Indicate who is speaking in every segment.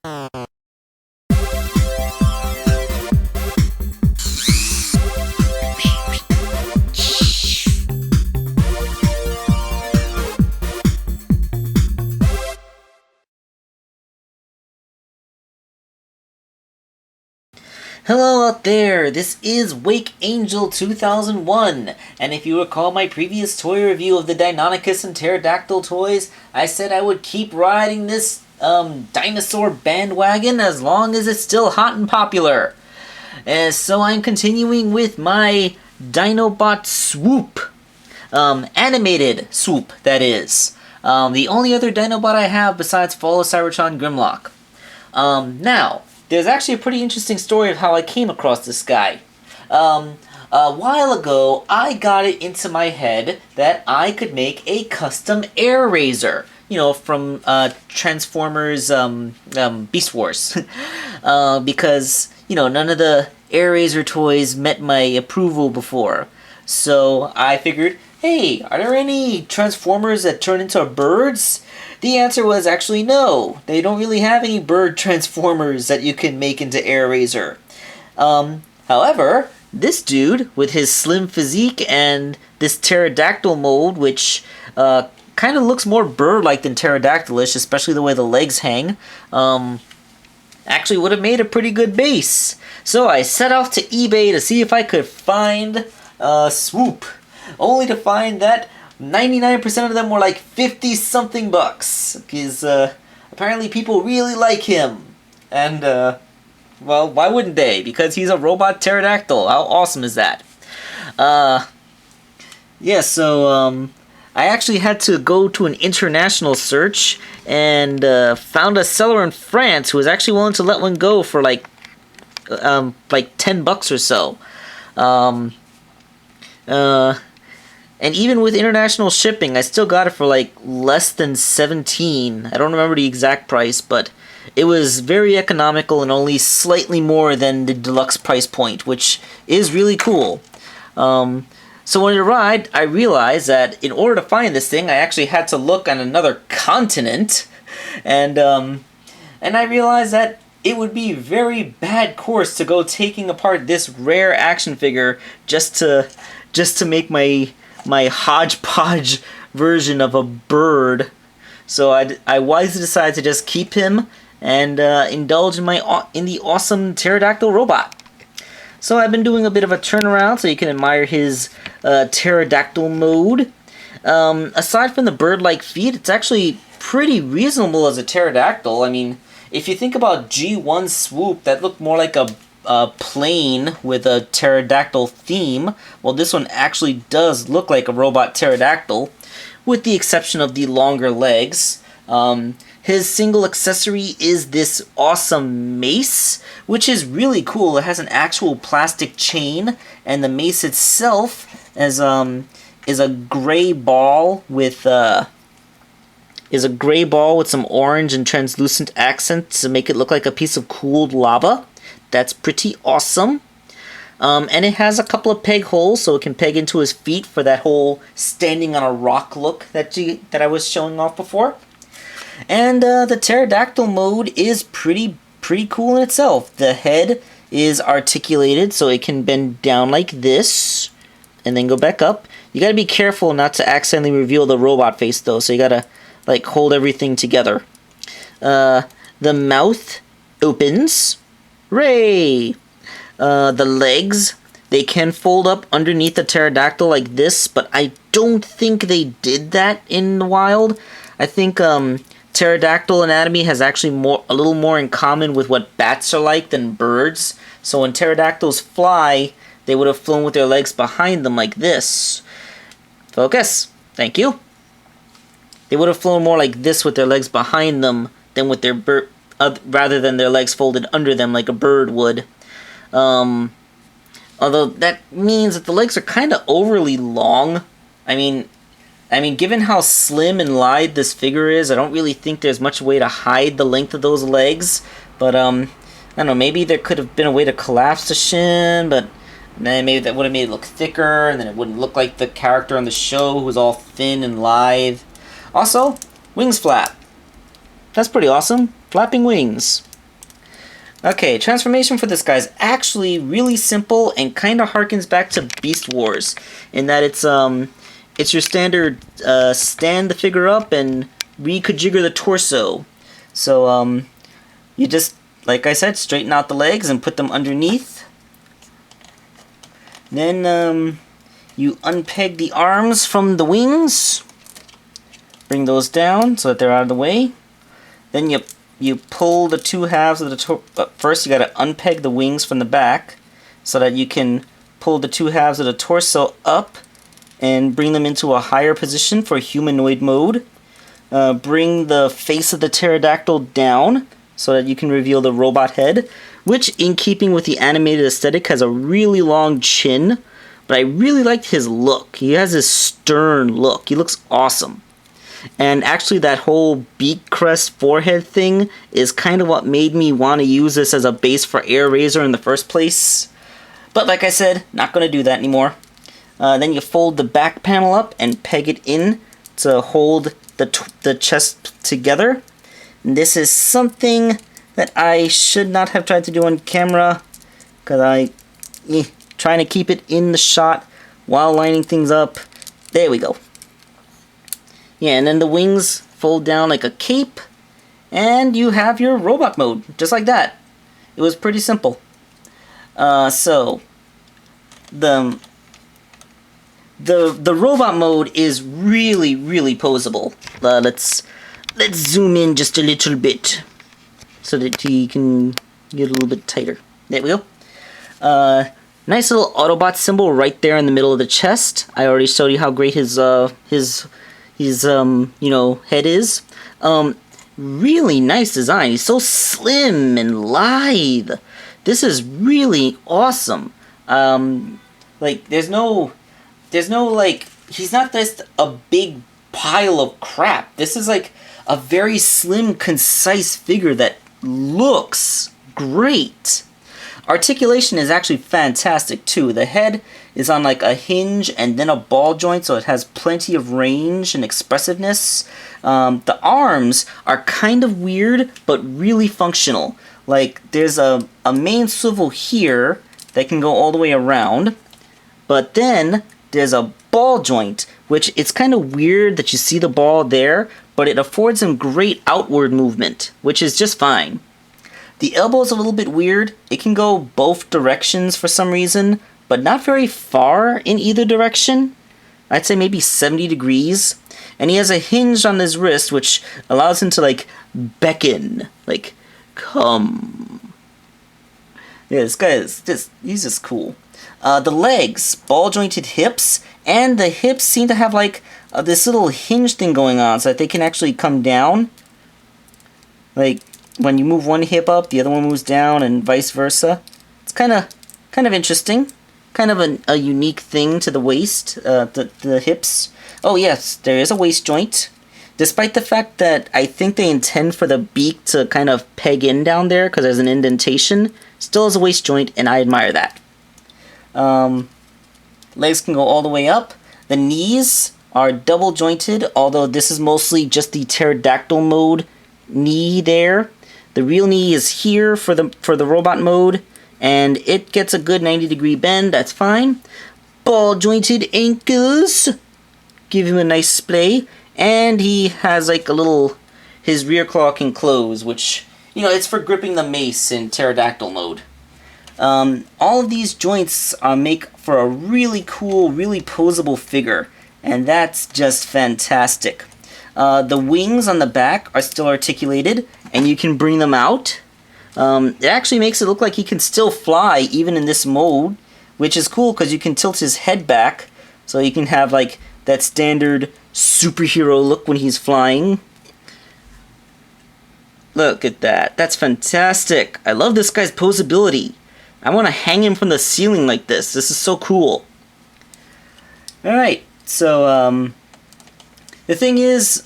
Speaker 1: Hello out there, this is Wakeangel2K1, and if you recall my previous toy review of the Deinonychus and Pterodactyl toys, I said I would keep riding this dinosaur bandwagon as long as it's still hot and popular. So I'm continuing with my Dinobot Swoop, animated Swoop, that is. The only other Dinobot I have besides Fall of Cybertron Grimlock. Now, there's actually a pretty interesting story of how I came across this guy. A while ago, I got it into my head that I could make a custom air razor. You know, from Transformers Beast Wars. Because, you know, none of the air razor toys met my approval before. So I figured, hey, are there any Transformers that turn into birds? The answer was actually no. They don't really have any bird Transformers that you can make into air razor. However, this dude, with his slim physique and this pterodactyl mold, which kind of looks more bird-like than pterodactylish, especially the way the legs hang, actually would have made a pretty good base. So I set off to eBay to see if I could find Swoop, only to find that 99% of them were like 50-something bucks, because apparently people really like him. And, well, why wouldn't they? Because he's a robot pterodactyl. How awesome is that? Yeah, so, I actually had to go to an international search and found a seller in France who was actually willing to let one go for like 10 bucks or so. And even with international shipping, I still got it for like less than 17. I don't remember the exact price, but it was very economical and only slightly more than the deluxe price point, which is really cool. So when I arrived, I realized that in order to find this thing, I actually had to look on another continent, and I realized that it would be a very bad course to go taking apart this rare action figure just to make my hodgepodge version of a bird. So I wisely decided to just keep him and indulge in the awesome pterodactyl robot. So I've been doing a bit of a turnaround so you can admire his pterodactyl mode. Aside from the bird-like feet, it's actually pretty reasonable as a pterodactyl. I mean, if you think about G1 Swoop, that looked more like a plane with a pterodactyl theme. Well, this one actually does look like a robot pterodactyl, with the exception of the longer legs. His single accessory is this awesome mace, which is really cool. It has an actual plastic chain, and the mace itself is a gray ball with some orange and translucent accents to make it look like a piece of cooled lava. That's pretty awesome. And it has a couple of peg holes, so it can peg into his feet for that whole standing on a rock look that I was showing off before. And the pterodactyl mode is pretty cool in itself. The head is articulated, so it can bend down like this, and then go back up. You gotta be careful not to accidentally reveal the robot face, though, so you gotta, like, hold everything together. The mouth opens. Hooray! The legs, they can fold up underneath the pterodactyl like this, but I don't think they did that in the wild. I think pterodactyl anatomy has actually a little more in common with what bats are like than birds. So when pterodactyls fly, they would have flown with their legs behind them like this. Focus. Thank you. They would have flown more like this with their legs behind them than with their rather than their legs folded under them like a bird would. Although that means that the legs are kind of overly long. I mean, given how slim and light this figure is, I don't really think there's much way to hide the length of those legs. But, I don't know, maybe there could have been a way to collapse the shin, but maybe that would have made it look thicker, and then it wouldn't look like the character on the show who was all thin and lithe. Also, wings flap. That's pretty awesome. Flapping wings. Okay, transformation for this guy is actually really simple and kind of harkens back to Beast Wars in that it's your standard stand the figure up and reconfigure the torso. So you just, like I said, straighten out the legs and put them underneath. Then you unpeg the arms from the wings. Bring those down so that they're out of the way. Then you pull the two halves of the first you gotta unpeg the wings from the back so that you can pull the two halves of the torso up and bring them into a higher position for humanoid mode. Bring the face of the pterodactyl down so that you can reveal the robot head, which, in keeping with the animated aesthetic, has a really long chin, but I really liked his look. He has this stern look. He looks awesome. And actually that whole beak crest forehead thing is kind of what made me want to use this as a base for Air Razor in the first place. But like I said, not going to do that anymore. Then you fold the back panel up and peg it in to hold the chest together. And this is something that I should not have tried to do on camera, because trying to keep it in the shot while lining things up. There we go. Yeah, and then the wings fold down like a cape, and you have your robot mode, just like that. It was pretty simple. So the robot mode is really, really posable. Let's zoom in just a little bit so that he can get a little bit tighter. There we go. Nice little Autobot symbol right there in the middle of the chest. I already showed you how great his head is. Really nice design. He's so slim and lithe. This is really awesome. Like there's no like, he's not just a big pile of crap. This is like a very slim, concise figure that looks great. Articulation is actually fantastic too. The head is on like a hinge and then a ball joint, so it has plenty of range and expressiveness. The arms are kind of weird, but really functional. Like there's a main swivel here that can go all the way around, but then there's a ball joint, which it's kind of weird that you see the ball there, but it affords him great outward movement, which is just fine. The elbow is a little bit weird. It can go both directions for some reason, but not very far in either direction. I'd say maybe 70 degrees. And he has a hinge on his wrist, which allows him to, like, beckon. Like, come. Yeah, this guy is he's just cool. The legs, ball-jointed hips, and the hips seem to have, like, this little hinge thing going on so that they can actually come down. Like, when you move one hip up, the other one moves down, and vice versa. It's kind of interesting. Kind of a unique thing to the waist, the hips. Oh yes, there is a waist joint. Despite the fact that I think they intend for the beak to kind of peg in down there because there's an indentation, still is a waist joint, and I admire that. Legs can go all the way up. The knees are double jointed, although this is mostly just the pterodactyl mode knee there. The real knee is here for the robot mode, and it gets a good 90-degree bend. That's fine. Ball jointed ankles give him a nice splay, and he has like a little, his rear claw can close, which, you know, it's for gripping the mace in pterodactyl mode. All of these joints make for a really cool, really posable figure, and that's just fantastic. The wings on the back are still articulated, and you can bring them out. It actually makes it look like he can still fly even in this mode, which is cool because you can tilt his head back so you can have like that standard superhero look when he's flying. Look at that. That's fantastic. I love this guy's posability. I want to hang him from the ceiling like this. This is so cool. Alright, so the thing is,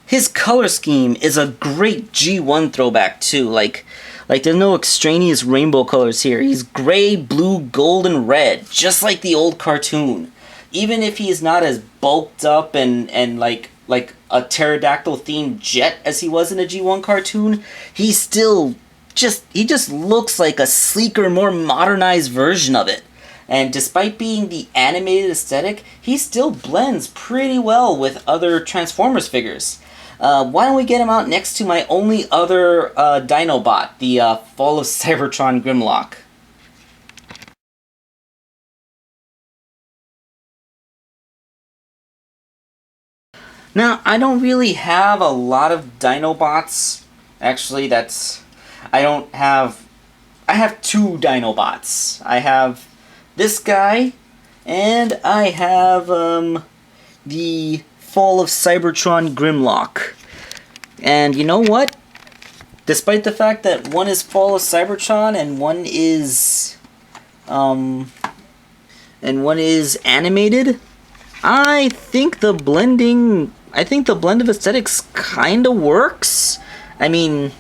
Speaker 1: his color scheme is a great G1 throwback too. Like there's no extraneous rainbow colors here. He's gray, blue, gold, and red, just like the old cartoon. Even if he's not as bulked up and like a pterodactyl themed jet as he was in a G1 cartoon, he's still he just looks like a sleeker, more modernized version of it. And despite being the animated aesthetic, he still blends pretty well with other Transformers figures. Why don't we get him out next to my only other Dinobot, the Fall of Cybertron Grimlock. Now, I don't really have a lot of Dinobots. Actually, I have two Dinobots. I have this guy, and I have, the Fall of Cybertron Grimlock. And you know what? Despite the fact that one is Fall of Cybertron and one is animated, I think the blend of aesthetics kinda works. I mean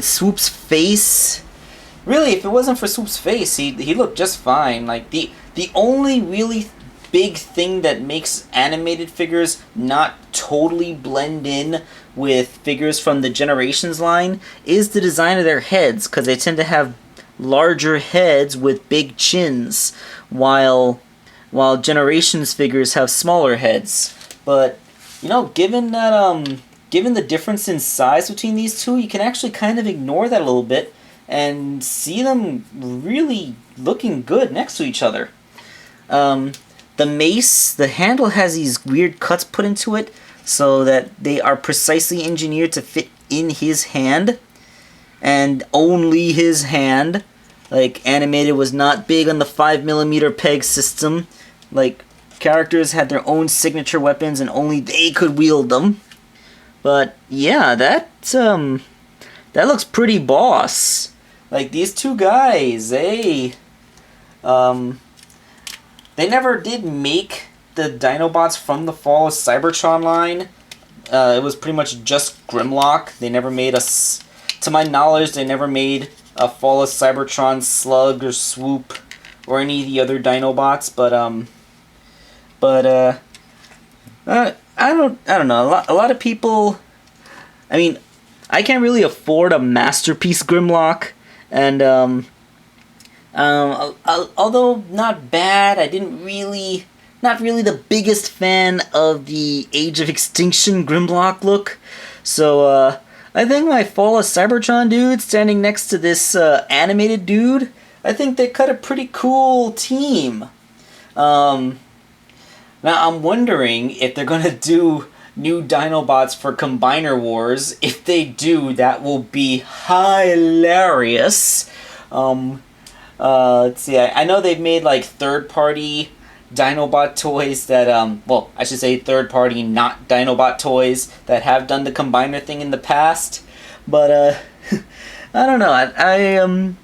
Speaker 1: Swoop's face. Really, if it wasn't for Swoop's face, he looked just fine. Like the only really big thing that makes animated figures not totally blend in with figures from the Generations line is the design of their heads, because they tend to have larger heads with big chins, while Generations figures have smaller heads. But you know, given the difference in size between these two, you can actually kind of ignore that a little bit and see them really looking good next to each other. The mace, the handle has these weird cuts put into it so that they are precisely engineered to fit in his hand, and only his hand. Like, animated was not big on the 5mm peg system. Like, characters had their own signature weapons and only they could wield them. But yeah, that looks pretty boss. Like, these two guys, they never did make the Dinobots from the Fall of Cybertron line. It was pretty much just Grimlock. They never made to my knowledge, they never made a Fall of Cybertron Slug or Swoop or any of the other Dinobots. I don't know. A lot of people. I mean, I can't really afford a masterpiece Grimlock, and although not bad, not really the biggest fan of the Age of Extinction Grimlock look. So I think my Fall of Cybertron dude standing next to this animated dude, I think they cut a pretty cool team. Now I'm wondering if they're gonna do new Dinobots for Combiner Wars. If they do, that will be hilarious. Let's see, I know they've made like third-party Dinobot toys that, well, I should say third-party not Dinobot toys that have done the Combiner thing in the past. But, I don't know,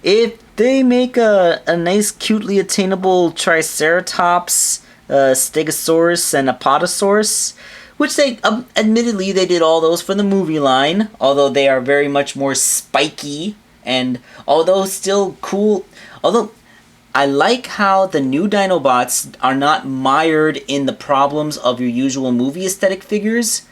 Speaker 1: if they make a nice, cutely attainable Triceratops, Stegosaurus, and Apatosaurus, which they, admittedly, they did all those for the movie line, although they are very much more spiky, and although still cool, although I like how the new Dinobots are not mired in the problems of your usual movie aesthetic figures,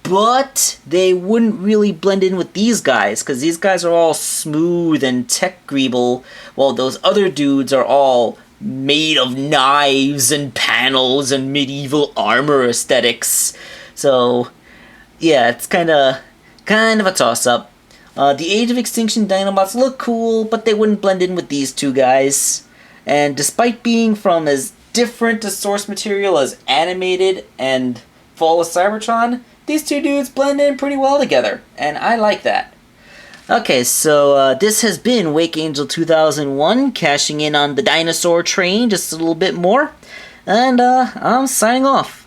Speaker 1: but they wouldn't really blend in with these guys, because these guys are all smooth and tech-greeble, while those other dudes are all made of knives and panels and medieval armor aesthetics. So, yeah, it's kind of a toss-up. The Age of Extinction Dinobots look cool, but they wouldn't blend in with these two guys. And despite being from as different a source material as animated and Fall of Cybertron, these two dudes blend in pretty well together, and I like that. Okay, so this has been Wakeangel2K1, cashing in on the dinosaur train just a little bit more, and I'm signing off.